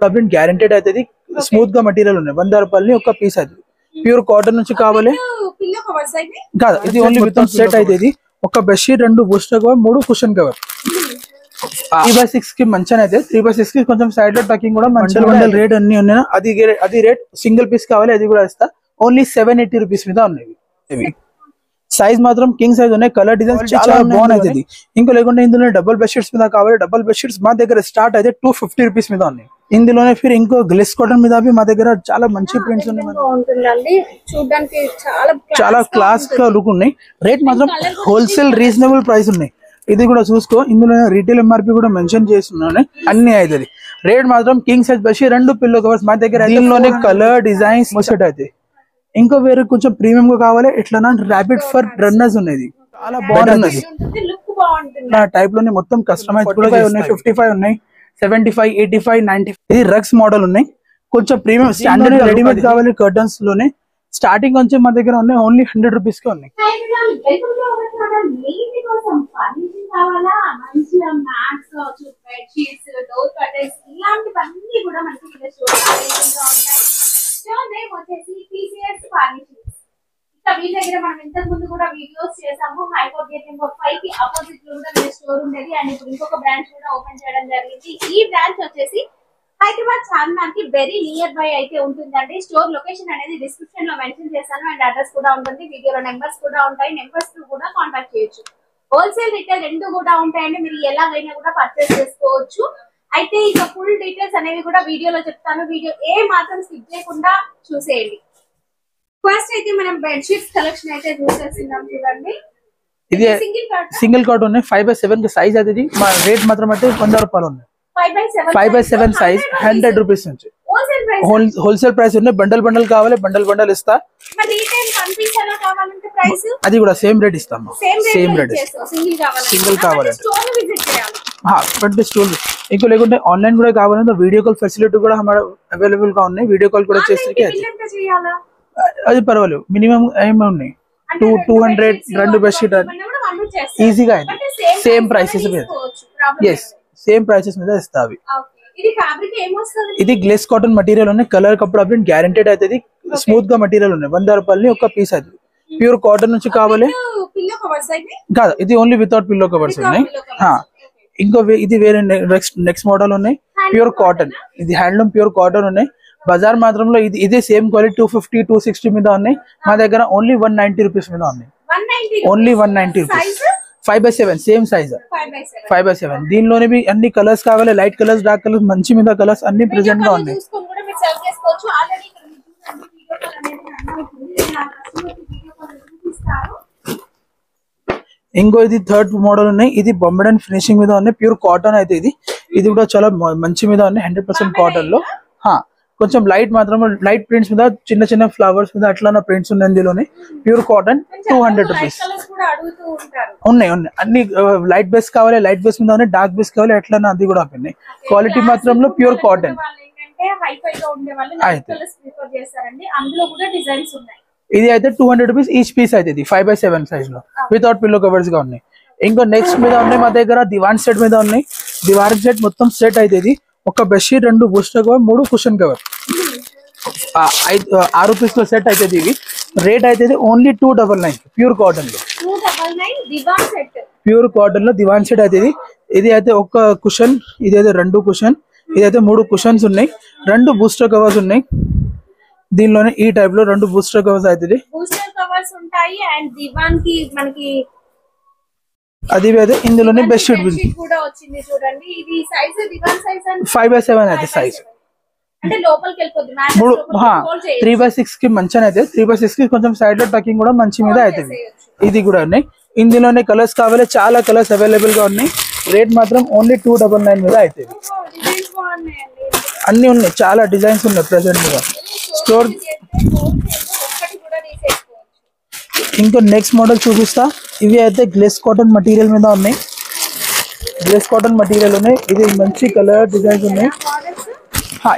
Print guaranteed అవుతుంది. Smooth గా material ఉన్నాయి. 100 రూపాయలని ఒక పీస్ అది. ప్యూర్ కాటన్ నుంచి కావాలి కాదు, ఇది ఓన్లీ విత్ సెట్ అవుతుంది. ఒక bedsheet, 2 booster cover, 3 cushion cover. 3/6 కి మంచిగా అయితే 3/6 కి కొంచెం సైడ్ లో టకింగ్ కూడా మంచి రేట్ అన్ని ఉన్నాయి. అది రేట్ సింగిల్ పీస్ కావాలి, అది కూడా ఇస్తా. ఓన్లీ 780 రూపీస్ మీద ఉన్నాయి. సైజ్ మాత్రం కింగ్ సైజ్ ఉన్నాయి. కలర్ డిజైన్ చాలా బాగుంది. ఇంకా లేకుంటే ఇందులో డబుల్ బెడ్షీట్స్ మీద కావాలి. డబుల్ బెడ్షీట్స్ మా దగ్గర స్టార్ట్ అయితే 250 రూపీస్ మీద ఉన్నాయి. ఇందులోనే ఫిర్ ఇంకో గ్లిస్ కాటన్ మీద మా దగ్గర చాలా మంచి ప్రింట్స్ ఉన్నాయి. చాలా క్లాస్ గా లుక్ ఉన్నాయి. రేట్ మాత్రం హోల్సేల్ రీజనబుల్ ప్రైస్ ఉన్నాయి. ఇది కూడా చూసుకో, ఇందులో రీటైల్ ఎంఆర్పి కూడా మెన్షన్ చేస్తున్నాను. అన్ని అవుతుంది. రేట్ మాత్రం king size bedsheet, 2 pillow covers మా దగ్గర. దీనిలోనే కలర్ డిజైన్స్ సెట్ అవుతాయి. ఇంకో వేరే కొంచెం ప్రీమియం గా కావాలి, ఇట్లా ర్యాపిడ్ ఫర్ రన్నర్స్ ఉన్నాయి. చాలా బాగుంది. నా టైప్ లోనే మొత్తం కస్టమైజ్ కూడా ఉన్నాయి. 55 ఉన్నాయి, 75, 85, 90. ఇది రగ్స్ మోడల్ ఉన్నాయి. కొంచెం ప్రీమియం స్టాండర్డ్ రెడీమేడ్ కావాలి. కర్టన్స్ లోనే స్టార్టింగ్ కొంచెం మా దగ్గర ఉన్నాయి. ఓన్లీ 100 రూపీస్ కే ఉన్నాయి. వీళ్ళ దగ్గర మనం ఇంతకు ముందు కూడా వీడియోస్ చేసాము. హైకోర్ట్ గేట్ నెంబర్ 5 కి ఆపోజిట్ లో కూడా వీళ్ళ స్టోర్ ఉండేది. అండ్ ఇప్పుడు ఇంకొక బ్రాంచ్ కూడా ఓపెన్ చేయడం జరిగింది. ఈ బ్రాంచ్ వచ్చేసి హైదరాబాద్ చార్మినార్ కి వెరీ నియర్ బై అయితే ఉంటుందండి. స్టోర్ లొకేషన్ అనేది డిస్క్రిప్షన్ లో మెన్షన్ చేశాను. అండ్ అడ్రస్ కూడా ఉంటుంది. వీడియోలో నెంబర్స్ కూడా ఉంటాయి. నెంబర్స్ కూడా కాంటాక్ట్ చేయొచ్చు. హోల్సేల్ రిటైల్ రెండు కూడా ఉంటాయండి. మీరు ఎలాగైనా కూడా పర్చేస్ చేసుకోవచ్చు. అయితే ఇక ఫుల్ డీటెయిల్స్ అనేవి కూడా వీడియోలో చెప్తాను. వీడియో ఏ మాత్రం స్కిప్ చేయకుండా చూసేయండి. ఫస్ట్ అయితే మనం బెడ్షీట్స్ కలెక్షన్ అయితే చూసేస్తున్నాం. చూడండి, ఇది సింగిల్ కాట్ ఉన్నాయి. 5/7 కి సైజ్ అది. మా రేట్ మాత్రం అయితే 100 రూపాయలు ఉన్నాయి. 5/7 సైజ్ 100 రూపీస్ నుంచి హోల్సేల్ ప్రైస్ ఉన్నాయి. బండల్ కావాలి, బండల్ ఇస్తా. అది కూడా సేమ్ రేట్ ఇస్తాము. సేమ్ రేట్ సింగిల్ కావాలి. స్టోర్ ఇంకో లేకుంటే ఆన్లైన్ కూడా కావాలంటే వీడియో కాల్ ఫెసిలిటీ కూడా అవైలబుల్ గా ఉన్నాయి. వీడియో కాల్ కూడా చేస్తే అది పర్వాలేదు. మినిమం ఏమి ఉన్నాయి 200 2 బెడ్షీట్ ఈజీగా అయింది. సేమ్ ప్రైసెస్ మీద. ఎస్, సేమ్ ప్రైసెస్ మీద ఇస్తా. అవి ఇది గ్లేస్ కాటన్ మెటీరియల్ ఉన్నాయి. కలర్ కప్పుడు ప్రింట్ గ్యారంటీడ్ అవుతుంది. స్మూత్ గా మెటీరియల్ ఉన్నాయి. 100 రూపాయలని ఒక పీస్ అది. ప్యూర్ కాటన్ నుంచి కావాలి కాదు, ఇది ఓన్లీ వితౌట్ పిల్లో కవర్స్ ఉన్నాయి. ఇంకో ఇది వేరే నెక్స్ట్ మోడల్ ఉన్నాయి. ప్యూర్ కాటన్, ఇది హ్యాండ్లూమ్ ప్యూర్ కాటన్ ఉన్నాయి. బజార్ మాత్రంలో ఇదే సేమ్ క్వాలిటీ 250, 260 మీద ఉన్నాయి. మా దగ్గర ఓన్లీ 190 రూపీస్ మీద ఉన్నాయి. Only 190 rupees. 5/7 same size. 5/7 దీనిలోనే అన్ని కలర్స్ కావాలి. లైట్ కలర్స్, డార్క్ కలర్స్, మంచి మీద కలర్స్ అన్ని ప్రెసెంట్ గా ఉన్నాయి. ఇంకో ఇది థర్డ్ మోడల్ ఉన్నాయి. ఇది బొంబే అండ్ ఫినిషింగ్ మీద ఉన్నాయి. ప్యూర్ కాటన్ అయితే ఇది కూడా చాలా మంచి మీద ఉన్నాయి. 100% కాటన్ లో. కొంచెం లైట్ మాత్రం లైట్ ప్రింట్స్ మీద చిన్న ఫ్లవర్స్ మీద అట్లా ప్రింట్స్ ఉన్నాయి. ఇందులోనే ప్యూర్ కాటన్ 200 రూపీస్ ఉన్నాయి. అన్ని లైట్ బేస్ కావాలి, లైట్ బేస్ మీద ఉన్నాయి. డార్క్ బేస్ కావాలి, అట్లా అది కూడా ఉన్నాయి. క్వాలిటీ మాత్రంలో ప్యూర్ కాటన్. ఇది అయితే 200 రూపీస్ ఈచ్ పీస్ అయితే 5/7 సైజ్ లో వితౌట్ పిల్లో కవర్స్ గా ఉన్నాయి. ఇంకో నెక్స్ట్ మీద ఉన్నాయి మా దగ్గర దివాన్ సెట్ మీద ఉన్నాయి. దివాన్ సెట్ మొత్తం సెట్ అయితే ఒక bedsheet, 2 booster cover, 3 cushion cover. 6 rupees లో సెట్ అవుతుంది. ఇవి రేట్ అయితే ఓన్లీ 299. ప్యూర్ కాటన్ లో ప్యూర్ కాటన్ లో దివాన్ సెట్ అవుతుంది. ఇది అయితే ఒక కుషన్, ఇది అయితే 2 కుషన్, ఇదైతే 3 కుషన్స్ ఉన్నాయి. 2 బూస్టర్ కవర్స్ ఉన్నాయి. దీనిలోనే ఈ టైప్ లో 2 బూస్టర్ కవర్స్ అవుతుంది. అది ఇందులోనే బెడ్షీట్ కూడా వచ్చింది. చూడండి, ఇది సైజ్ దివాన్ సైజ్ 5/7 అయితే సైజ్. అంటే లోపలికి వెళ్ళిపోద్ది. 3/6 కి మంచిగా అయితే 3/6 కి కొంచెం సైడ్ లో టకింగ్ కూడా మంచి మీద అవుతుంది. ఇది కూడా ఉన్నాయి. ఇందులోనే కలర్స్ కావాలి, చాలా కలర్స్ అవైలబుల్ గా ఉన్నాయి. రేట్ మాత్రం ఓన్లీ 299 మీద అవుతుంది. అన్ని ఉన్నాయి, చాలా డిజైన్స్ ఉన్నాయి ప్రెసెంట్ మీద స్టోర్. ఇంకో నెక్స్ట్ మోడల్ చూపిస్తా. ఇవి అయితే గ్లేస్ కాటన్ మెటీరియల్ మీద ఉన్నాయి. గ్లేస్ కాటన్ మెటీరియల్ ఉన్నాయి. ఇది మంచి కలర్ డిజైన్స్ ఉన్నాయి.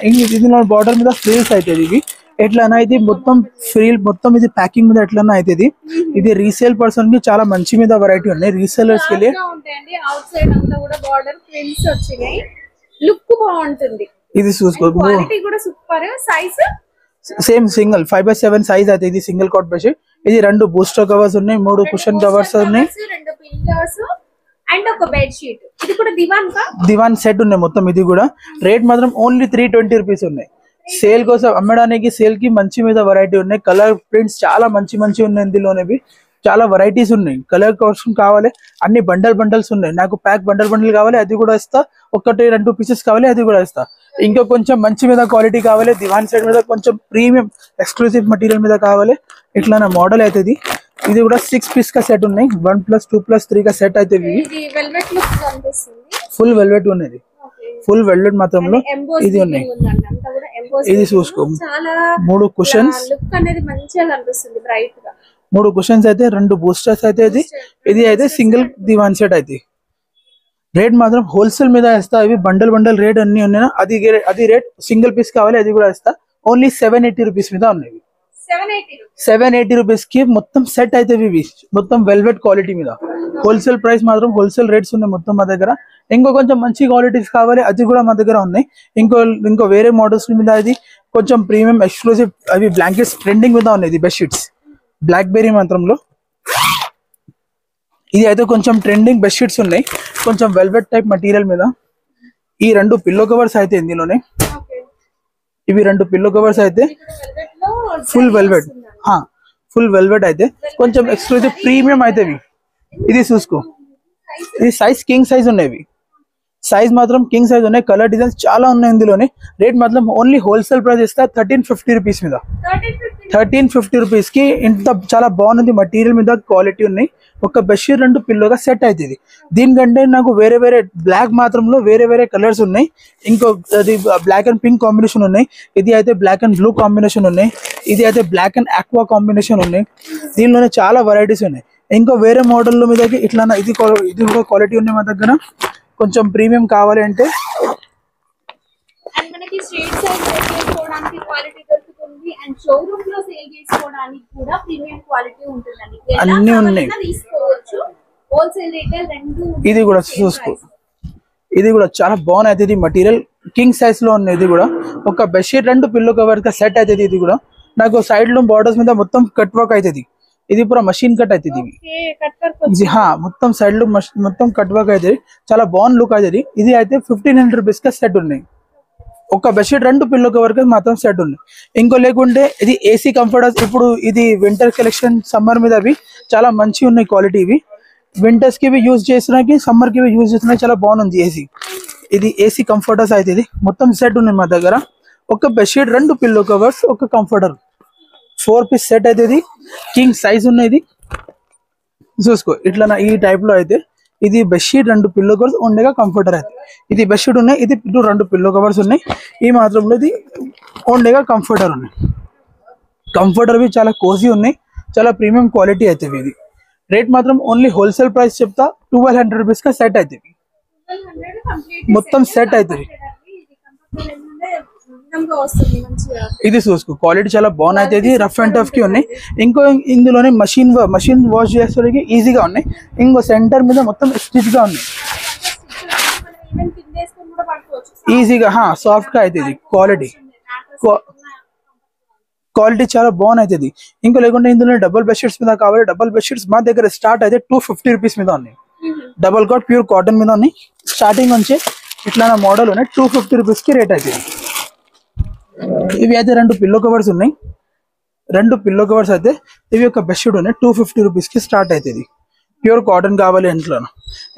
ఇది బార్డర్ మీద ఫ్రీల్స్ అవుతుంది. ఇవి ఎట్లనా ఇది మొత్తం ఫ్రీల్, మొత్తం ఇది ప్యాకింగ్ మీద ఎట్లన్నా అవుతుంది. ఇది రీసేల్ పర్సన్ కి చాలా మంచి మీద వెరైటీ ఉన్నాయి. రీసేలర్స్ కి లుక్ బాగుంటుంది. ఇది చూసుకో, క్వాలిటీ కూడా super. Size same single 5x7 size అయితే ఇది సింగిల్ కాట్ బెడ్షీట్. ఇది 2 బూస్టర్ కవర్స్ ఉన్నాయి, 3 కుషన్ కవర్స్ ఉన్నాయి, 2 పిల్లోస్ అండ్ ఒక బెడ్ షీట్. ఇది కూడా దివాన్ సెట్ ఉన్నాయి మొత్తం. ఇది కూడా రేట్ మాత్రం ఓన్లీ 320 రూపీస్ ఉన్నాయి. సేల్ కోసం అమ్మడానికి, సేల్ కి మంచి మీద వెరైటీ ఉన్నాయి. కలర్ ప్రింట్స్ చాలా మంచి ఉన్నాయి ఇందులోనేవి. చాలా వెరైటీస్ ఉన్నాయి. కలర్ కోసం కావాలి అన్ని బండల్స్ ఉన్నాయి. నాకు ప్యాక్ బండల్ కావాలి, అది కూడా ఇస్తా. 1-2 పీసెస్ కావాలి, అది కూడా ఇస్తా. ఇంకా కొంచెం మంచి మీద క్వాలిటీ కావాలి, దివాన్ సెట్ మీద కొంచెం ప్రీమియం ఎక్స్క్లూసివ్ మెటీరియల్ మీద కావాలి, ఇట్లా నా మోడల్ అవుతుంది. ఇది కూడా 6 పీస్ కా సెట్ ఉన్నాయి. 1+2+3 కా సెట్ అయితే ఫుల్ వెల్వెట్ ఉన్నది. ఫుల్ వెల్వెట్ మాత్రంలో ఇది ఉన్నాయి. ఇది చూసుకో, 3 కుషన్స్, 3 కుషన్స్ అయితే, 2 బూస్టర్స్ అయితే ఇది అయితే సింగిల్ దివాన్ సెట్ అయితే. రేట్ మాత్రం హోల్సేల్ మీద ఇస్తా. ఇవి బండల్ రేట్ అన్ని ఉన్నాయి. అది రేట్ సింగిల్ పీస్ కావాలి, అది కూడా ఇస్తా. ఓన్లీ 780 రూపీస్ మీద ఉన్నాయి. 780 రూపీస్ కి మొత్తం సెట్ అయితే ఇవి మొత్తం వెల్వెట్ క్వాలిటీ మీద. హోల్సేల్ ప్రైస్ మాత్రం హోల్సేల్ రేట్స్ ఉన్నాయి మొత్తం మా దగ్గర. ఇంకో కొంచెం మంచి క్వాలిటీస్ కావాలి, అది కూడా మా దగ్గర ఉన్నాయి. ఇంకో వేరే మోడల్స్ మీద ఇది కొంచెం ప్రీమియం ఎక్స్క్లూసివ్ అవి బ్లాంకెట్స్ ట్రెండింగ్ మీద ఉన్నాయి. ఇది బెడ్షీట్స్ బ్లాక్ బెర్రీ మాత్రంలో. ఇది అయితే కొంచెం ట్రెండింగ్ బెడ్షీట్స్ ఉన్నాయి, కొంచెం వెల్వెట్ టైప్ మెటీరియల్ మీద. ఈ 2 పిల్లో కవర్స్ అయితే ఇందులోనే. ఇవి 2 పిల్లో కవర్స్ అయితే ఫుల్ వెల్వెట్ అయితే కొంచెం ఎక్స్క్లూజివ్ ప్రీమియం అయితే. ఇది చూసుకో, ఇది సైజ్ కింగ్ సైజ్ ఉన్నాయి. సైజ్ మాత్రం కింగ్ సైజ్ ఉన్నాయి. కలర్ డిజైన్స్ చాలా ఉన్నాయి ఇందులోనే. రేట్ మాత్రం ఓన్లీ హోల్సేల్ ప్రైస్ ఇస్తా 1350 రూపీస్ మీద. 1350 రూపీస్ కి ఇంత చాలా బాగుంది మెటీరియల్ మీద, క్వాలిటీ ఉన్నాయి. ఒక బెడ్షీట్ 2 పిల్లోగా సెట్ అవుతుంది. దీనికంటే నాకు వేరే బ్లాక్ మాత్రంలో వేరే కలర్స్ ఉన్నాయి. ఇంకో అది బ్లాక్ అండ్ పింక్ కాంబినేషన్ ఉన్నాయి. ఇది అయితే బ్లాక్ అండ్ బ్లూ కాంబినేషన్ ఉన్నాయి. ఇది అయితే బ్లాక్ అండ్ ఆక్వా కాంబినేషన్ ఉన్నాయి. దీనిలోనే చాలా వెరైటీస్ ఉన్నాయి. ఇంకో వేరే మోడల్ మీద ఇట్లా ఇది కూడా క్వాలిటీ ఉన్నాయి మా దగ్గర. కొంచెం ప్రీమియం కావాలి అంటే మనకి స్ట్రీట్ సైడ్ చేసుకోవడానికి క్వాలిటీ దొరుకుతుంది, అండ్ షోరూమ్ లో సేల్ చేసుకోవడానికి కూడా ప్రీమియం క్వాలిటీ ఉంటుందండి. అన్ని ఉన్నాయి. తీసుకోవచ్చు హోల్సేల్ రిటైల్ రెండు. ఇది కూడా చూసుకో, ఇది కూడా చాలా బాగుంది. ఇది మెటీరియల్ కింగ్ సైజ్ లో ఉంది. ఇది కూడా ఒక బెడ్షీట్ 2 పిల్లో కవర్ కా సెట్ అవుతుంది. ఇది కూడా నాకు సైడ్ లో బార్డర్స్ మీద మొత్తం కట్ వర్క్ అవుతుంది. ఇది పూరా మషిన్ కట్ అవుతుంది. ఇది మొత్తం సైడ్ లో మొత్తం కట్ వర్క్ అవుతుంది. చాలా బాగుంది లుక్ అవుతుంది. ఇది అయితే 1500 రూపీస్ కా సెట్ ఉన్నాయి. ఒక బెడ్షీట్ 2 పిల్లో కవర్ కి మాత్రం సెట్ ఉన్నాయి. ఇంకో లేకుంటే ఇది ఏసీ కంఫర్టర్స్. ఇప్పుడు ఇది వింటర్ కలెక్షన్ సమ్మర్ మీద అవి చాలా మంచి ఉన్నాయి క్వాలిటీ. ఇవి వింటర్స్ కి యూజ్ చేసినాకి, సమ్మర్ కి యూజ్ చేసినా చాలా బాగుంది ఏసీ. ఇది ఏసీ కంఫర్టర్స్ అయితే ఇది మొత్తం సెట్ ఉన్నాయి మా దగ్గర. ఒక బెడ్షీట్ 2 పిల్లో కవర్స్, ఒక కంఫర్టర్ 4 పీస్ సెట్ అయితే ఇది కింగ్ సైజ్ ఉన్నాయి. ఇది చూసుకో, ఇట్లా ఈ టైప్ లో అయితే ఇది బెడ్షీట్ 2 పిల్లో కవర్స్ ఉండేగా కంఫర్టర్ అయితే. ఇది బెడ్షీట్ ఉన్నాయి, ఇది 2 పిల్లో కవర్స్ ఉన్నాయి. ఈ మాత్రంలో ఇది ఉండేగా కంఫర్టర్ ఉన్నాయి. కంఫర్టర్ भी చాలా కోజీ ఉన్నాయి, చాలా ప్రీమియం క్వాలిటీ అయితే ఇది. రేట్ మాత్రం ఓన్లీ హోల్సేల్ ప్రైస్ చెప్తా 1200 రూపీస్ కా సెట్ అవుతుంది. మొత్తం సెట్ అవుతుంది. ఇది చూసుకో, క్వాలిటీ చాలా బాగున్నాయి. ఇది రఫ్ అండ్ టఫ్ కి ఉన్నాయి. ఇంకో ఇందులోనే మషిన్ వాష్ చేసుకోవడానికి ఈజీగా ఉన్నాయి. ఇంకో సెంటర్ మీద మొత్తం స్టిచ్ గా ఉన్నాయి. ఈజీగా సాఫ్ట్ గా అవుతుంది. క్వాలిటీ చాలా బాగున్నాయి. ఇంకో లేకుంటే ఇందులో డబుల్ బెడ్షీట్స్ మీద కావాలి. డబుల్ బెడ్షీట్స్ మా దగ్గర స్టార్ట్ అయితే 250 రూపీస్ మీద ఉన్నాయి. డబుల్ కాట్ ప్యూర్ కాటన్ మీద ఉన్నాయి. స్టార్టింగ్ నుంచి ఇట్లా మోడల్ ఉన్నాయి. 250 రూపీస్ కి రేట్ అవుతుంది. ఇవి అయితే 2 పిల్లో కవర్స్ ఉన్నాయి. 2 పిల్లో కవర్స్ అయితే ఇవి ఒక బెడ్షీట్ ఉన్నాయి. 250 రూపీస్ కి స్టార్ట్ అవుతుంది. ప్యూర్ కాటన్ కావాలి ఇంట్లో.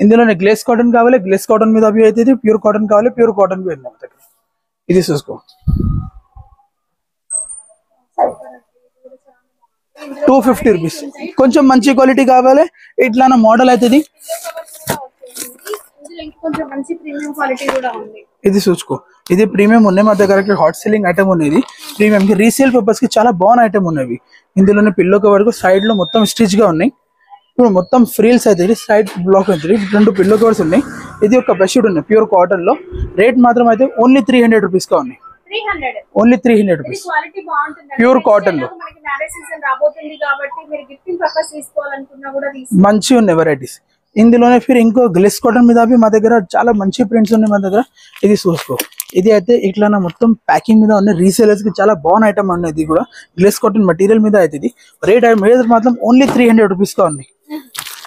ఇందులోనే గ్లేస్ కాటన్ కావాలి, గ్లేస్ కాటన్ మీద అవి అవుతుంది. ప్యూర్ కాటన్ కావాలి, ప్యూర్ కాటన్ మీద. ఇది చూసుకో, 250 రూపీస్. కొంచెం మంచి క్వాలిటీ కావాలి ఇట్లా మోడల్ అవుతుంది. ఇది చూసుకో, ఇది ప్రీమియం ఉన్నాయి మా దగ్గర. హాట్ సెల్లింగ్ ఐటమ్ ఉన్నది. ప్రీమియం కి రీసేల్ పర్పస్ కి చాలా బాగున్న ఐటమ్ ఉన్నవి. ఇందులోనే పిల్లో కవర్ సైడ్ లో మొత్తం స్టిచ్ గా ఉన్నాయి. ఇప్పుడు మొత్తం ఫ్రీల్స్ అయితే సైడ్ బ్లాక్ అవుతుంది. 2 పిల్లో కవర్స్ ఉన్నాయి. ఇది ఒక బెడ్షీట్ ఉన్నాయి ప్యూర్ కాటన్ లో. రేట్ మాత్రం అయితే ఓన్లీ 300 రూపీస్ గా ఉన్నాయి. ఓన్లీ 300 రూపీస్ ప్యూర్ కాటన్ లో. మంచి ఉన్నాయి వెరైటీస్. ఇందులోనే ఫిర్ ఇంకో గ్లిస్ కాటన్ మీద మా దగ్గర చాలా మంచి ప్రింట్స్ ఉన్నాయి మా దగ్గర. ఇది చూసుకో, ఇది అయితే ఇట్లా మొత్తం ప్యాకింగ్ మీద ఉన్నాయి. రీసేలర్స్ కి చాలా బాగున్న ఐటమ్ ఉన్నాయి. ఇది కూడా గ్లిస్ కాటన్ మెటీరియల్ మీద అయితే ఇది రేట్ మాత్రం ఓన్లీ 300 రూపీస్ గా ఉంది.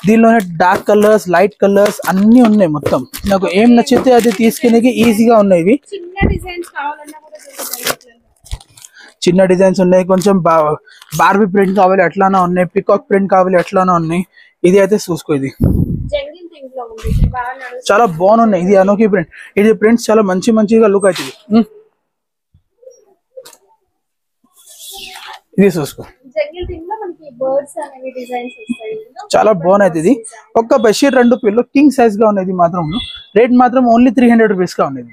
దీనిలోనే డార్క్ కలర్స్, లైట్ కలర్స్ అన్ని ఉన్నాయి. మొత్తం నాకు ఏం నచ్చితే అది తీసుకునేకి ఈజీగా ఉన్నాయి. ఇవి చిన్న డిజైన్స్ ఉన్నాయి, కొంచెం బార్బీ ప్రింట్ కావాలి అట్లానే ఉన్నాయి, పికాక్ ప్రింట్ కావాలి అట్లానే ఉన్నాయి. ఇది అయితే చూసుకో, ఇది చాలా బాగున్నాయి. ఇది అనోకి ప్రింట్, ఇది ప్రింట్స్ చాలా మంచిగా లుక్ అవుతుంది. ఇది చూసుకో, చాలా బాగున్నాయి. ఇది ఒక్క బెడ్షీట్ 2 పిల్లో కింగ్ సైజ్ గా ఉన్నాయి. ఇది మాత్రం రేట్ మాత్రం ఓన్లీ 300 రూపీస్ గా ఉన్నాయి.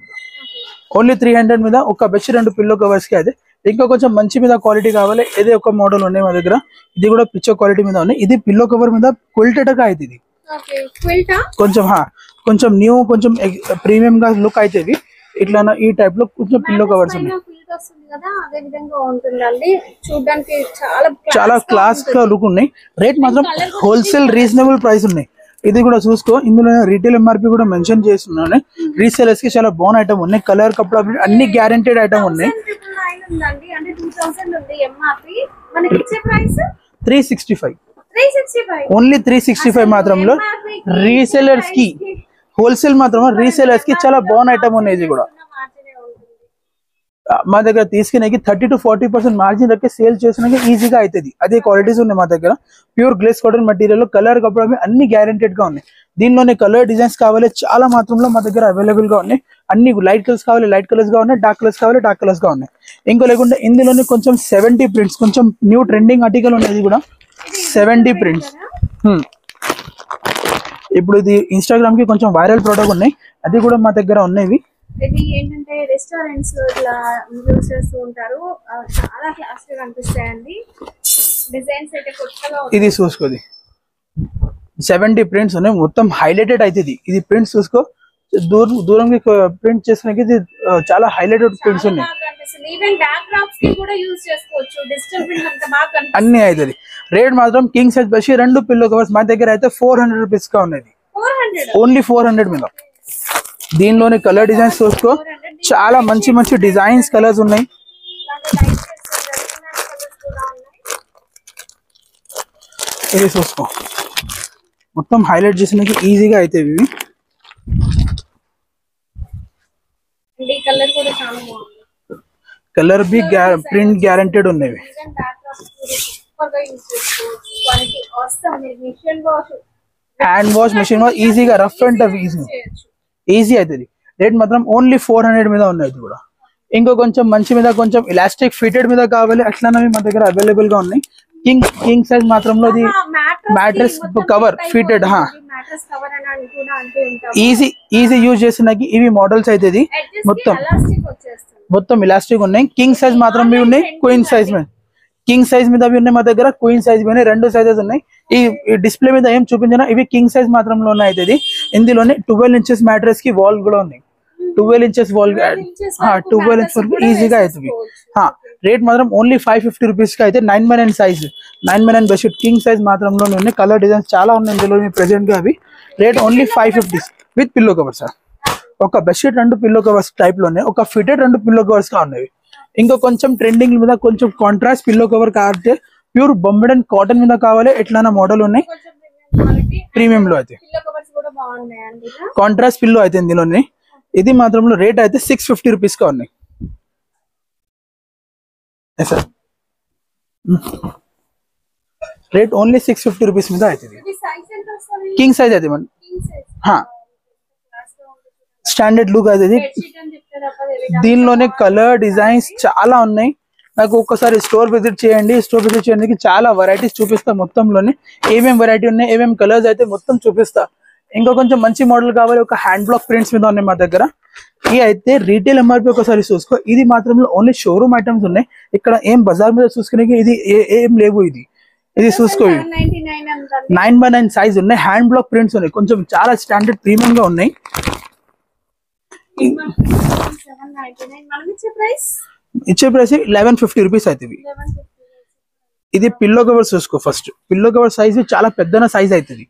ఓన్లీ 300 మీద ఒక బెడ్షీట్ 2 పిల్లో కవర్స్ కి అయితే. ఇంకా కొంచెం మంచి మీద క్వాలిటీ కావాలి, ఇది ఒక మోడల్ ఉన్నాయి మా దగ్గర. ఇది కూడా పిచ్చో క్వాలిటీ మీద ఉన్నాయి. ఇది పిల్లో కవర్ మీద క్విల్టెడ్ గా అయితే ఇది కొంచెం న్యూ, కొంచెం ప్రీమియం గా లుక్ అయితే ఇట్లా ఈ టైప్ లో కొంచెం పిల్లో కవర్స్ ఉన్నాయి. చాలా క్లాస్ గా లుక్ ఉన్నాయి. రేట్ మాత్రం హోల్సేల్ రీజనబుల్ ప్రైస్ ఉన్నాయి. ఇది కూడా చూసుకో, ఇందులో రీటైల్ ఎంఆర్పి కూడా మెన్షన్ చేస్తున్నాను. రీసేలర్స్ కి చాలా బాగున్న ఐటమ్ ఉన్నాయి. కలర్ కపడా అన్ని గ్యారెంటెడ్ ఐటమ్ ఉన్నాయి. 365 ఓన్లీ 365 మాత్రంలో రీసేలర్స్ కి, హోల్సేల్ మాత్రం రీసేలర్స్ కి చాలా బాగున్న ఐటమ్ ఉన్నాయి. ఇది కూడా మా దగ్గర తీసుకునేకి 30 to 40% మార్జిన్ రక్కి సేల్ చేసినాక ఈజీగా అవుతుంది. అదే క్వాలిటీస్ ఉన్నాయి మా దగ్గర. ప్యూర్ గ్లేస్ కాటన్ మెటీరియల్, కలర్ కపడా అన్ని గ్యారెంటెడ్ గా ఉన్నాయి. దీనిలోనే కలర్ డిజైన్స్ కావాలి చాలా మాత్రంలో మా దగ్గర అవైలబుల్ గా ఉన్నాయి. అన్ని లైట్ కలర్స్ కావాలి లైట్ కలర్స్ గా ఉన్నాయి, డార్క్ కలర్స్ కావాలి డార్క్ కలర్స్ గా ఉన్నాయి. ఇంకో లేకుండా ఇందులోనే కొంచెం 70 ప్రింట్స్, కొంచెం న్యూ ట్రెండింగ్ ఆర్టికల్ ఉన్నాయి. ఇది కూడా 70 ప్రింట్స్. ఇప్పుడు ఇది ఇన్స్టాగ్రామ్ కి కొంచెం వైరల్ ప్రోడక్ట్ ఉన్నాయి, అది కూడా మా దగ్గర ఉన్నాయి. ఇది ఏంటంటే రెస్టారెంట్స్ లో ఇట్లా యూస్ చేస్తూ ఉంటారు, చాలా క్లాస్ గా కనిపిస్తాయండి. డిజైన్స్ అయితే కొత్తగా ఇది చూసుకోది 70 ప్రింట్స్ ఉన్నాయి. మొత్తం హైలైటెడ్ అవుతుంది. ఇది ప్రింట్స్ చూసుకో, దూరంకి ప్రింట్ చేసినకి ఇది చాలా హైలైటెడ్ ప్రింట్స్ ఉన్నాయి. ఈవెన్ బ్యాక్ డ్రాప్స్ కి కూడా యూస్ చేసుకోవచ్చు. డిజిటల్ ప్రింట్ అంత బాగా కనిపిస్తుంది. అన్ని అవుతుంది. రేట్ మాత్రం king size bedsheet 2 pillow covers మా దగ్గర అయితే 400 రూపీస్ గా ఉన్నాయి. ఓన్లీ 400 మీద. దీనిలోనే కలర్ డిజైన్స్ చూసుకో, చాలా మంచి డిజైన్స్ కలర్స్ ఉన్నాయి. ఇది చూసుకో, మొత్తం హైలైట్ చేసినకి ఈజీగా అయితే ఇవి. కలర్ బి ప్రింట్ గ్యారెంటెడ్ ఉన్నాయి. హ్యాండ్ వాష్ మిషన్ ఈజీగా రఫ్ అండ్ టఫ్ ఈజీ అవుతుంది. రేట్ మాత్రం ఓన్లీ 400 మీద ఉన్నాయి. ఇది కూడా ఇంకో కొంచెం మంచి మీద కొంచెం ఎలాస్టిక్ ఫిటెడ్ మీద కావాలి అట్లానే మా దగ్గర అవైలబుల్ గా ఉన్నాయి. కింగ్ సైజ్ మాత్రంలో ఇది mattress cover fitted easy use చేసినకి ఇవి మోడల్స్ అయితే ఇది మొత్తం ఎలాస్టిక్ ఉన్నాయి. కింగ్ సైజ్ మాత్రం भी ఉన్నాయి, క్వీన్ సైజ్ మీద కింగ్ సైజ్ మీద भी ఉన్నాయి మా దగ్గర, క్వీన్ సైజ్ మీద 2 సైజెస్ ఉన్నాయి. ఈ డిస్ప్లే మీద ఏం చూపించినా ఇవి కింగ్ సైజ్ మాత్రంలో ఉన్నాయి. ఇది ఇందులోనే 12 ఇంచెస్ మ్యాట్రెస్ కి వాల్ కూడా ఉన్నాయి. 12 ఇంచెస్ వాల్ 12 ఇంచెస్ వరకు ఈజీగా అవుతుంది. రేట్ మాత్రం ఓన్లీ 550 రూపీస్ కి అయితే 9x9 size 9x9 bedsheet king size మాత్రంలో ఉన్నాయి. కలర్ డిజైన్స్ చాలా ఉన్నాయి ఇందులో ప్రెసెంట్ గా. అవి rate only 550 with pillow covers. ఒక బెడ్షీట్ 2 పిల్లో కవర్స్ టైప్ లోనే ఒక ఫిటెడ్ 2 పిల్లో కవర్స్ గా ఉన్నాయి. ఇంకో కొంచెం ట్రెండింగ్ మీద కొంచెం కాంట్రాస్ట్ పిల్లో కవర్ కావాలంటే ప్యూర్ బొంబెడ్ అండ్ కాటన్ మీద కావాలి ఎట్లానా మోడల్ ఉన్నాయి. ప్రీమియం లో అయితే కాంట్రాస్ట్ పిల్లో అయితే ఇందులోనే. ఇది మాత్రంలో రేట్ అయితే 650 రూపీస్ గా ఉన్నాయి. రేట్ ఓన్లీ 650 రూపీస్ మీద అవుతుంది. కింగ్ సైజ్ అయితే స్టాండర్డ్ లుక్ అవుతుంది. దీనిలోనే కలర్ డిజైన్స్ చాలా ఉన్నాయి. నాకు ఒక్కసారి స్టోర్ విజిట్ చేయండి. స్టోర్ విజిట్ చేయడానికి చాలా వెరైటీస్ చూపిస్తా. మొత్తంలోనే ఏమేమి వెరైటీ ఉన్నాయి, ఏమేమి కలర్స్ అయితే మొత్తం చూపిస్తా. ఇంకా కొంచెం మంచి మోడల్ కావాలి, ఒక హ్యాండ్ బ్లాక్ ప్రింట్స్ మీద ఉన్నాయి మా దగ్గర. ఇవి అయితే రీటైల్ ఎంఆర్పి ఒకసారి చూసుకో. ఇది మాత్రం ఓన్లీ షోరూమ్ ఐటమ్స్ ఉన్నాయి. ఇక్కడ ఏం బజార్ మీద చూసుకునే ఇది ఏం లేవు. ఇది చూసుకో 9x9 సైజ్ ఉన్నాయి. హ్యాండ్ బ్లాక్ ప్రింట్స్ ఉన్నాయి. కొంచెం చాలా స్టాండర్డ్ ప్రీమియం గా ఉన్నాయి. ఇచ్చే ప్రైస్ 1150 రూపీస్ అవుతుంది. ఇది పిల్లో కవర్ చూసుకో. ఫస్ట్ పిల్లో కవర్ సైజ్ చాలా పెద్ద సైజ్ అవుతుంది.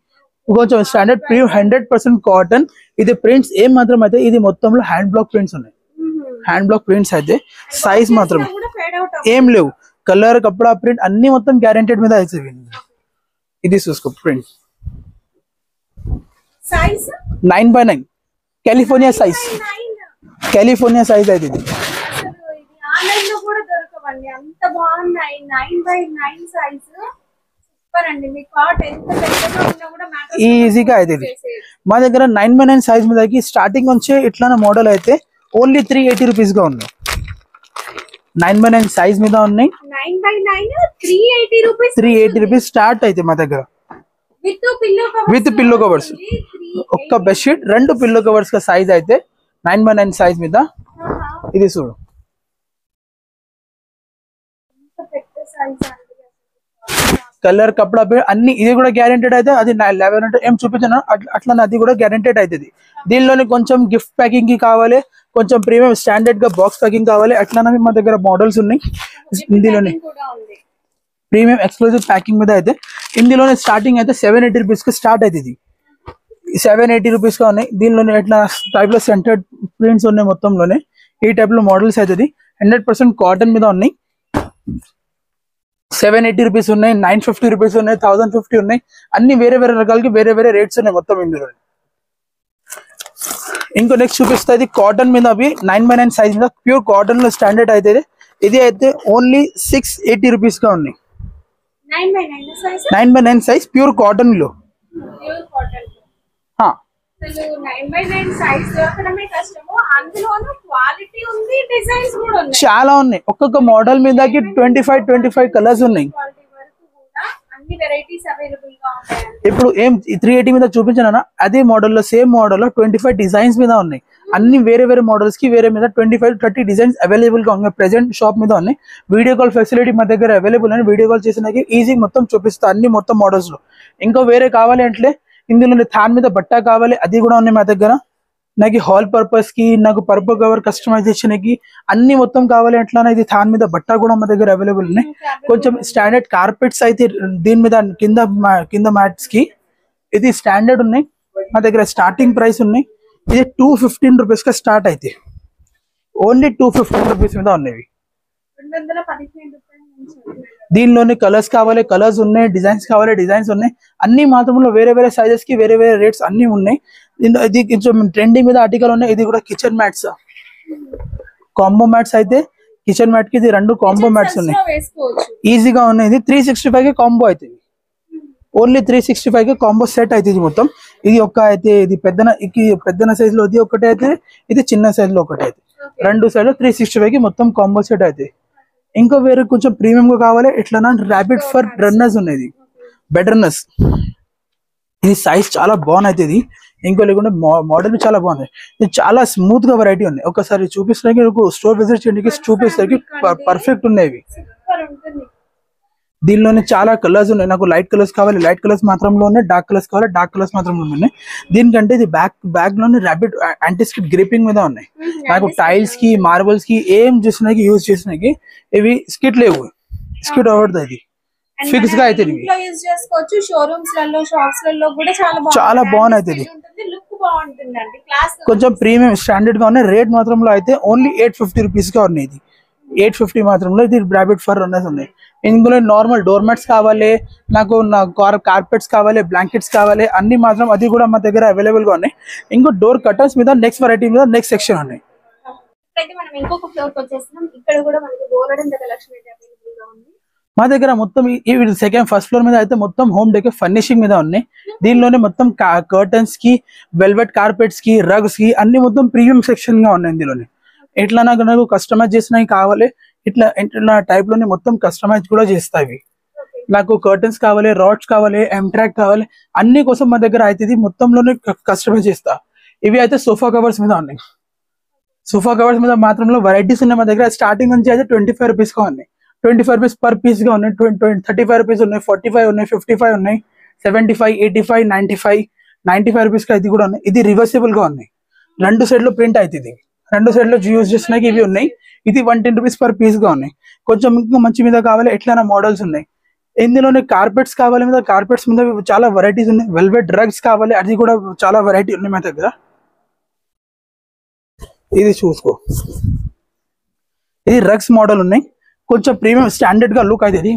కొంచెం స్టాండర్డ్ ప్యూర్ 100% కాటన్. ఇది ప్రింట్స్ ఏం మాత్రం అయితే ఇది మొత్తంలో హ్యాండ్ బ్లాక్ ప్రింట్స్ ఉన్నాయి. హ్యాండ్ బ్లాక్ ప్రింట్స్ అయితే సైజ్ మాత్రం ఏం లేవు. కలర్ కపడా ప్రింట్ అన్ని మొత్తం గ్యారెంటెడ్ మీద అయితే ఇది చూసుకో print size 9x9 California size. California size అయితే ఇది ఆన్లైన్ లో కూడా దొరకవండి, అంత బాగున్నాయి. 9x9 సైజ్ సూపర్ అండి. మీ కార్ట్ ఎంత పెద్దగా ఉన్నా కూడా మ్యాటర్ ఈజీగా అయితే ఇది మా దగ్గర 9x9 సైజ్ మీదకి స్టార్టింగ్ వచ్చే ఇట్లానే మోడల్ అయితే ఓన్లీ 380 రూపీస్ గా ఉన్నాయి. 9x9 సైజ్ మీద ఉన్నాయి. 9x9 380 రూపీస్ స్టార్ట్ అయితే మా దగ్గర విత్ పిల్లో కవర్స్. ఒక్క బెడ్షీట్ 2 పిల్లో కవర్స్ కా సైజ్ అయితే 9x9 సైజ్ మీద. ఇది చూడు కలర్ కపడా అన్ని ఇది కూడా గ్యారెంటెడ్ అయితే. అది 11 ఏం చూపించాను అట్లా అది కూడా గ్యారెంటెడ్ అవుతుంది. దీనిలోని కొంచెం గిఫ్ట్ ప్యాకింగ్ కి కావాలి, కొంచెం ప్రీమియం స్టాండర్డ్ గా బాక్స్ ప్యాకింగ్ కావాలి, అట్లా మా దగ్గర మోడల్స్ ఉన్నాయి. ఇందులోనే ప్రీమియం ఎక్స్క్లూజివ్ ప్యాకింగ్ మీద అయితే ఇందులోనే స్టార్టింగ్ అయితే 780 రూపీస్ కి స్టార్ట్ అవుతుంది. 780 రూపీస్ గా ఉన్నాయి. దీనిలోనే ఎట్లా టైప్ లో సెంటర్డ్ ప్రింట్స్ ఉన్నాయి. మొత్తంలోనే ఈ టైప్ లో మోడల్స్ అవుతుంది. 100% కాటన్ మీద ఉన్నాయి. 780 రూపీస్ ఉన్నాయి, 950 రూపీస్ ఉన్నాయి, 1050 ఉన్నాయి. అన్ని వేరే వేరే రకాలకి వేరే వేరే రేట్స్ ఉన్నాయి మొత్తం ఇందులో. ఇంకో నెక్స్ట్ చూపిస్తుంది కాటన్ మీద అవి 9x9 సైజ్ మీద ప్యూర్ కాటన్ లో స్టాండర్డ్ అయితే ఇది అయితే ఓన్లీ 680 రూపీస్ గా ఉన్నాయి. 9x9 సైజ్ ప్యూర్ కాటన్ లో. 9x9 సైజ్ దొరకడమే కష్టము, అందులోనూ క్వాలిటీ ఉంది, డిజైన్స్ కూడా ఉన్నాయి. చాలా ఉన్నాయి. ఒక్కొక్క మోడల్ మీదకి 25 కలర్స్ ఉన్నాయి. అన్ని వెరైటీస్ అవైలబుల్ గా ఉంటాయి. ఇప్పుడు ఏం 380 మీద చూపించాను అదే మోడల్ లో సేమ్ మోడల్ లో 25 డిజైన్స్ మీద ఉన్నాయి. అన్ని వేరే వేరే మోడల్స్ కి వేరే మీద 25-30 డిజైన్స్ అవైలబుల్ గా ఉన్నాయి. ప్రెసెంట్ షాప్ మీద ఉన్నాయి. వీడియో కాల్ ఫెసిలిటీ మా దగ్గర అవైలబుల్ అని వీడియో కాల్ చేసినాకి ఈజీ మొత్తం చూపిస్తా అన్ని మొత్తం మోడల్స్ లో. ఇంకో వేరే కావాలి అంటే ఇందులో థాన్ మీద బట్ట కావాలి అది కూడా ఉన్నాయి మా దగ్గర. నాకు హాల్ పర్పస్ కి నాకు పర్పల్ కవర్ కస్టమైజేషన్ కి అన్ని మొత్తం కావాలి అట్లా ఇది థాన్ మీద బట్ట కూడా మా దగ్గర అవైలబుల్ ఉన్నాయి. కొంచెం స్టాండర్డ్ కార్పెట్స్ అయితే దీని మీద కింద మ్యాట్స్ కి ఇది స్టాండర్డ్ ఉన్నాయి మా దగ్గర. స్టార్టింగ్ ప్రైస్ ఉన్నాయి. ఇది 215 రూపీస్ గా స్టార్ట్ అయితే ఓన్లీ 215 రూపీస్ మీద ఉన్నాయి. 215 దీనిలోనే కలర్స్ కావాలి కలర్స్ ఉన్నాయి, డిజైన్స్ కావాలి డిజైన్స్ ఉన్నాయి. అన్ని మాత్రంలో వేరే వేరే సైజెస్ కి వేరే వేరే రేట్స్ అన్ని ఉన్నాయి. ఇది కొంచెం ట్రెండింగ్ మీద ఆర్టికల్ ఉన్నాయి. ఇది కూడా కిచెన్ మ్యాట్స్ కాంబో మ్యాట్స్ అయితే కిచెన్ మ్యాట్ కి ఇది 2 కాంబో మ్యాట్స్ ఉన్నాయి. ఈజీగా ఉన్నాయి. ఇది 365 కి కాంబో అవుతుంది. ఓన్లీ 365 కి కాంబో సెట్ అవుతుంది మొత్తం. ఇది ఒక్క అయితే ఇది పెద్దన సైజ్ లో ఒకటి అయితే ఇది చిన్న సైజ్ లో ఒకటి అయితే 2 సైడ్ లో 365 కి మొత్తం కాంబో సెట్ అవుతుంది. ఇంకో వేరే కొంచెం ప్రీమియం గా కావాలి ఎట్లా ర్యాపిడ్ ఫర్ రన్నర్స్ ఉన్నాయి. బెటర్నెస్ ఇది సైజ్ చాలా బాగుంది. ఇంకో లేకుండా మోడల్ చాలా బాగుంది. ఇది చాలా స్మూత్ గా వెరైటీ ఉన్నాయి. ఒకసారి చూపిస్తానికి స్టోర్ విజిట్ చేయడానికి చూపిస్తానికి పర్ఫెక్ట్ ఉన్నాయి. దీనిలోనే చాలా కలర్స్ ఉన్నాయి. నాకు లైట్ కలర్స్ కావాలి లైట్ కలర్స్ మాత్రంలో ఉన్నాయి, డార్క్ కలర్స్ కావాలి డార్క్ కలర్స్ మాత్రంలో ఉన్నాయి. దీనికంటే ఇది బ్యాక్ లోనే ర్యాపిడ్ యాంటీ స్కిడ్ గ్రిప్పింగ్ మీద ఉన్నాయి. నాకు టైల్స్ కి మార్బల్స్ కి ఏం చేసినాకి యూజ్ చేసినాకి ఇవి స్కిట్ లేవు. స్కిట్ అవుతుంది ఫిక్స్ గా అయితే చాలా బాగుంది. కొంచెం ప్రీమియం స్టాండర్డ్ గా ఉన్నాయి. రేట్ మాత్రంలో అయితే ఓన్లీ 850 రూపీస్ గా ఉన్నాయి. ఇది 850 మాత్రంలో ఇది ర్యాపిడ్ ఫర్ రన్నర్స్ ఉన్నాయి. ఇందులో నార్మల్ డోర్ మ్యాట్స్ కావాలి నాకు కార్పెట్స్ కావాలి బ్లాంకెట్స్ కావాలి అన్ని మాత్రం అది కూడా మా దగ్గర అవైలబుల్ గా ఉన్నాయి. ఇంకో డోర్ కర్టన్స్ మీద నెక్స్ట్ వెరైటీ మీద నెక్స్ట్ సెక్షన్ ఉన్నాయి. ఇంకొక ఫ్లోర్ వచ్చేస్తున్నాం. ఇక్కడ కూడా మనకి బోలెడంత కలెక్షన్ అయితే అవైలబుల్ గా ఉంది. మా దగ్గర మొత్తం ఫస్ట్ ఫ్లోర్ మీద అయితే మొత్తం హోమ్ డెకర్ ఫర్నిషింగ్ మీద ఉన్నాయి. దీనిలోనే మొత్తం కర్టన్స్ కి వెల్వెట్ కార్పెట్స్ కి రగ్స్ కి అన్ని మొత్తం ప్రీమియం సెక్షన్ గా ఉన్నాయి. ఇందులోనే ఎట్లా నాకు కస్టమైజ్ చేసినవి కావాలి ఇట్లా టైప్ లోనే మొత్తం కస్టమైజ్ కూడా చేస్తాయి. నాకు కర్టన్స్ కావాలి రాడ్స్ కావాలి ఎంట్రాక్ కావాలి అన్ని కోసం మా దగ్గర అయితే మొత్తంలోనే కస్టమైజ్ చేస్తా. ఇవి అయితే సోఫా కవర్స్ మీద ఉన్నాయి. సోఫా కవర్స్ మీద మాత్రంలో వెరైటీస్ ఉన్నాయి మా దగ్గర. స్టార్టింగ్ నుంచి అయితే 25 రూపీస్ గా ఉన్నాయి. 25 రూపీస్ పర్ పీస్ గా ఉన్నాయి. 35 రూపీస్ ఉన్నాయి, 45 ఉన్నాయి, 55 ఉన్నాయి, 75, 85, 95 రూపీస్ గా ఇది కూడా ఉన్నాయి. ఇది రివర్సిబుల్ గా ఉన్నాయి. 2 సైడ్ లో ప్రింట్ అవుతుంది. 2 సైడ్ లో యూజ్ చేసినాకి ఇవి ఉన్నాయి. ఇది 110 రూపీస్ పర్ పీస్ గా ఉన్నాయి. కొంచెం ఇంకా మంచి మీద కావాలి ఎట్లైనా మోడల్స్ ఉన్నాయి. ఇందులోనే కార్పెట్స్ కావాలి మీద కార్పెట్స్ మీద చాలా వెరైటీస్ ఉన్నాయి. వెల్వెట్ డ్రగ్స్ కావాలి అది కూడా చాలా వెరైటీ ఉన్నాయి మా దగ్గర. ఇది చూసుకో, ఇది రగ్స్ మోడల్ ఉన్నాయి, కొంచెం ప్రీమియం స్టాండర్డ్ గా లుక్ అయితే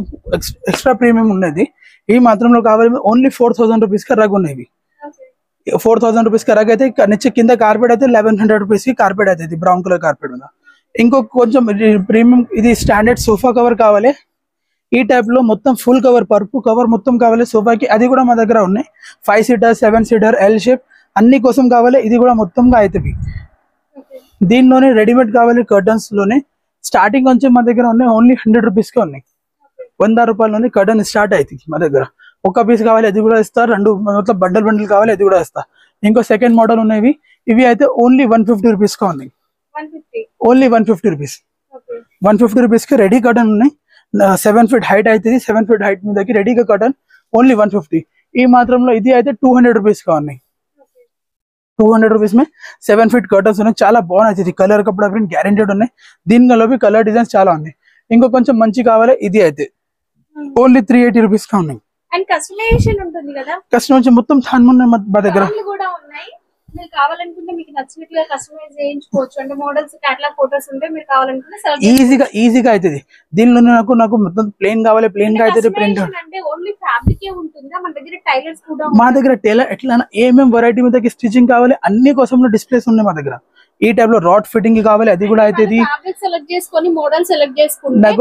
ఎక్స్ట్రా ప్రీమియం ఉన్నది. ఈ మాత్రంలో కావాలి ఓన్లీ 4000 రూపీస్ కా రగ్ ఉన్నాయి. 4000 రూపీస్ కా రగ్ అయితే నిచ్చే కింద కార్పెట్ అయితే 1100 రూపీస్ కి కార్పెట్ అవుతుంది, బ్రౌన్ కలర్ కార్పెట్ మీద. ఇంకో కొంచెం ప్రీమియం ఇది స్టాండర్డ్ సోఫా కవర్ కావాలి ఈ టైప్ లో మొత్తం ఫుల్ కవర్ పర్పు కవర్ మొత్తం కావాలి సోఫాకి, అది కూడా మా దగ్గర ఉన్నాయి. 5 సీటర్ 7 సీటర్ ఎల్ షేప్ అన్ని కోసం కావాలి, ఇది కూడా మొత్తంగా అవుతుంది. దీనిలోనే రెడీమేడ్ కావాలి కర్టన్స్ లోనే స్టార్టింగ్ వచ్చి మా దగ్గర ఉన్నాయి ఓన్లీ 100 రూపీస్ కే ఉన్నాయి. 100 రూపాయలలోనే కర్టన్ స్టార్ట్ అవుతుంది మా దగ్గర. ఒక పీస్ కావాలి అది కూడా ఇస్తారు, రెండు మొత్తం బండల్ కావాలి అది కూడా ఇస్తా. ఇంకో సెకండ్ మోడల్ ఉన్నాయి, ఇవి అయితే ఓన్లీ 150 రూపీస్ కా ఉన్నాయి. Only 150 rupees. 150 రూపీస్ కి రెడీ కర్టన్ ఉన్నాయి. 7 ఫీట్ హైట్ అవుతుంది, 7 ఫీట్ హైట్ మీదకి రెడీగా కర్టన్ ఓన్లీ 150. ఈ మాత్రంలో ఇది అయితే 200 రూపీస్ కా ఉన్నాయి. 200 రూపీస్ మే 7 ఫీట్ కర్టన్స్ ఉన్నాయి, చాలా బాగున్నాయి. కలర్ కప్పుడు ప్రింట్ గ్యారెంటెడ్ ఉన్నాయి, దీనిలో కలర్ డిజైన్స్ చాలా ఉన్నాయి. ఇంకో కొంచెం మంచి కావాలి ఇది అయితే ఓన్లీ 380 రూపీస్ కా ఉన్నాయి. అండ్ కస్టమైజేషన్ ఉంటుంది కదా, కస్టమైజేషన్ మొత్తం చాలా ఉన్నాయి మా దగ్గర. కూడా ఉన్నాయి, మీరు కావాలనుకుంటే మీకు నచ్చినట్లుగా కస్టమైజ్ చేయించుకోవచ్చు. అంటే మోడల్స్ కేటలాగ్ ఫోటోస్ ఉంటే మీరు కావాలనుకుంటే ఈజీగా అవుతుంది. దీనిలో నాకు మొత్తం ప్లేన్ కావాలి, ప్లేన్ గా అవుతుంది ప్రింట్. అంటే ఓన్లీ ఫ్యాబ్రిక్ ఉంటుందా మన దగ్గర? టైలర్స్ కూడా మా దగ్గర టైలర్ ఎట్లా ఏమేమి వెరైటీ మీద స్టిచింగ్ కావాలి అన్ని కోసం డిస్ప్లేస్ ఉన్నాయి మా దగ్గర. ఈ టైప్ లో రాడ్ ఫిట్టింగ్ కావాలి అది కూడా అవుతుంది. ఫ్యాబ్రిక్ సెలెక్ట్ చేసుకొని మోడల్ సెలెక్ట్ చేసుకుంటే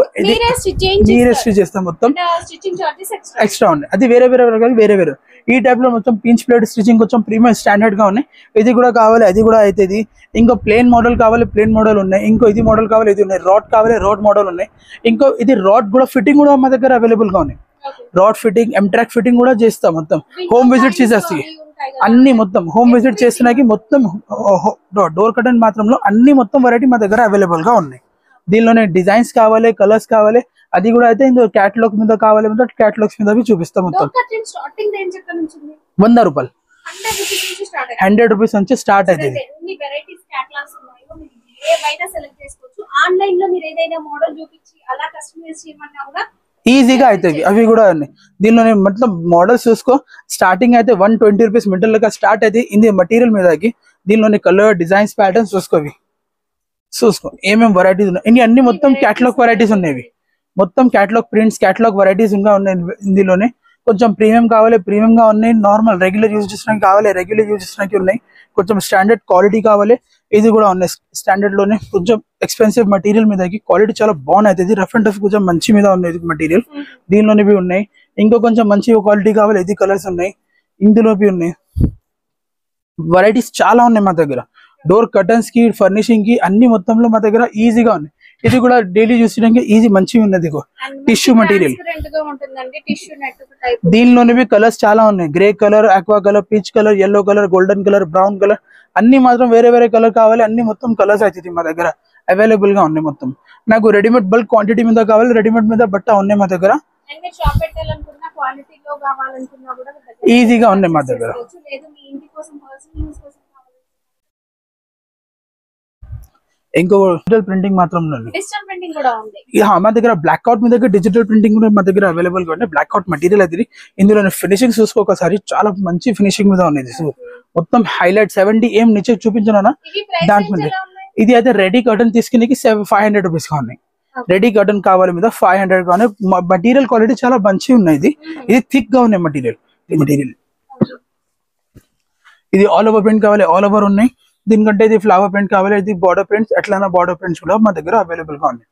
మీరే స్టిచ్ చేస్తాం, మొత్తం స్టిచింగ్ చార్జెస్ ఎక్స్ట్రా ఉన్నాయి. అది వేరే వేరే ఈ టైప్ లో మొత్తం పించ్ ప్లేట్ స్టిచింగ్ కొంచెం ప్రీమియం స్టాండర్డ్ గా ఉన్నాయి. ఇది కూడా కావాలి అది కూడా అవుతుంది. ఇంకో ప్లేన్ మోడల్ కావాలి ప్లేన్ మోడల్ ఉన్నాయి, ఇంకో ఇది మోడల్ కావాలి ఇది ఉన్నాయి, రాడ్ కావాలి రాడ్ మోడల్ ఉన్నాయి. ఇంకో ఇది రాడ్ కూడా ఫిట్టింగ్ కూడా మా దగ్గర అవైలబుల్ గా ఉన్నాయి. రాడ్ ఫిట్టింగ్ ఎంట్రాక్ ఫిట్టింగ్ కూడా చేస్తాం, మొత్తం హోమ్ విజిట్ చేసేస్తాయి అన్ని. మొత్తం హోమ్ విజిట్ చేస్తున్నాకి మొత్తం డోర్ కర్టన్ మాత్రంలో అన్ని మొత్తం వెరైటీ మా దగ్గర అవైలబుల్ గా ఉన్నాయి. దీనిలోనే డిజైన్స్ కావాలి కలర్స్ కావాలి అది కూడా అయితే ఇందులో క్యాటలాగ్ మీద కావాలి క్యాటలాగ్స్ మీద చూపిస్తాం. మొత్తం 100 రూపాయలు 100 రూపీస్ నుంచి స్టార్ట్ అవుతుంది. ఈజీగా అవుతాయి అవి కూడా. దీనిలోనే మొత్తం మోడల్స్ చూసుకో, స్టార్టింగ్ అయితే 120 రూపీస్ మిడిల్ గా స్టార్ట్ అయితే ఇది మెటీరియల్ మీదకి. దీనిలోని కలర్ డిజైన్స్ ప్యాటర్న్స్ చూసుకో ఏమేమి వెరైటీస్ ఉన్నాయి. ఇవి అన్ని మొత్తం క్యాటలాగ్ వెరైటీస్ ఉన్నాయి, మొత్తం క్యాటలాగ్ ప్రింట్స్ క్యాటలాగ్ వెరైటీస్ ఇంకా ఉన్నాయి. ఇందులోనే కొంచెం ప్రీమియం కావాలి ప్రీమియం గా ఉన్నాయి, నార్మల్ రెగ్యులర్ యూజ్ చేసడానికి కావాలి రెగ్యులర్ యూజ్ చేసడానికి ఉన్నాయి, కొంచెం స్టాండర్డ్ క్వాలిటీ కావాలి ఇది కూడా ఉన్నాయి. స్టాండర్డ్ లోనే కొంచెం ఎక్స్పెన్సివ్ మెటీరియల్ మీదకి క్వాలిటీ చాలా బాగున్నాయి. రఫ్ అండ్ టఫ్ కొంచెం మంచి మీద ఉన్నాయి మెటీరియల్, దీనిలోనే ఉన్నాయి. ఇంకో కొంచెం మంచి క్వాలిటీ కావాలి ఇది కలర్స్ ఉన్నాయి, ఇందులో ఉన్నాయి. వెరైటీస్ చాలా ఉన్నాయి మా దగ్గర. డోర్ కర్టన్స్ కి ఫర్నిషింగ్ కి అన్ని మొత్తంలో మా దగ్గర ఈజీగా ఉన్నాయి. ఇది కూడా డైలీ యూస్ చేయడానికి ఈజీ మంచిగా ఉన్నది. టిష్యూ మెటీరియల్ దీనిలోనే కలర్స్ చాలా ఉన్నాయి, grey colour aqua colour peach colour yellow colour golden colour brown colour అన్ని మాత్రం వేరే వేరే కలర్ కావాలి అన్ని మొత్తం కలర్స్ అవుతుంది మా దగ్గర అవైలబుల్ గా ఉన్నాయి. మొత్తం నాకు రెడీమేడ్ బల్క్ క్వాంటిటీ మీద కావాలి రెడీమేడ్ మీద బట్ట ఉన్నాయి మా దగ్గర, ఈజీగా ఉన్నాయి మా దగ్గర. ఇంకో డిజిటల్ ప్రింటింగ్ మాత్రం మా దగ్గర బ్లాక్ అవుట్ మీ దగ్గర డిజిటల్ ప్రింటింగ్ మా దగ్గర అవైలబుల్ గా ఉంది. బ్లాక్ అవుట్ మెటీరియల్ అది ఇందులో ఫినిషింగ్ చూసుకో ఒకసారి చాలా మంచి ఫినిషింగ్ మీద ఉన్నది. మొత్తం హైలైట్ 70 ఏం నిచ్చే చూపించానా దాంట్లో. ఇది అయితే రెడీ కర్టన్ తీసుకునే 500 రూపీస్ గా ఉన్నాయి. రెడీ కర్టన్ కావాలి మీద 500 గా ఉన్నాయి. మెటీరియల్ క్వాలిటీ చాలా మంచిగా ఉన్నాయి. ఇది థిక్ గా ఉన్నాయి మెటీరియల్. ఇది ఆల్ ఓవర్ ప్రింట్ కావాలి ఆల్ ఓవర్ ఉన్నాయి, దీనికంటే ఇది ఫ్లవర్ ప్రింట్ కావాలి ఇది బార్డర్ ప్రింట్స్ ఎట్లైనా బార్డర్ ప్రింట్స్ కూడా మా దగ్గర అవైలబుల్ గా ఉన్నాయి.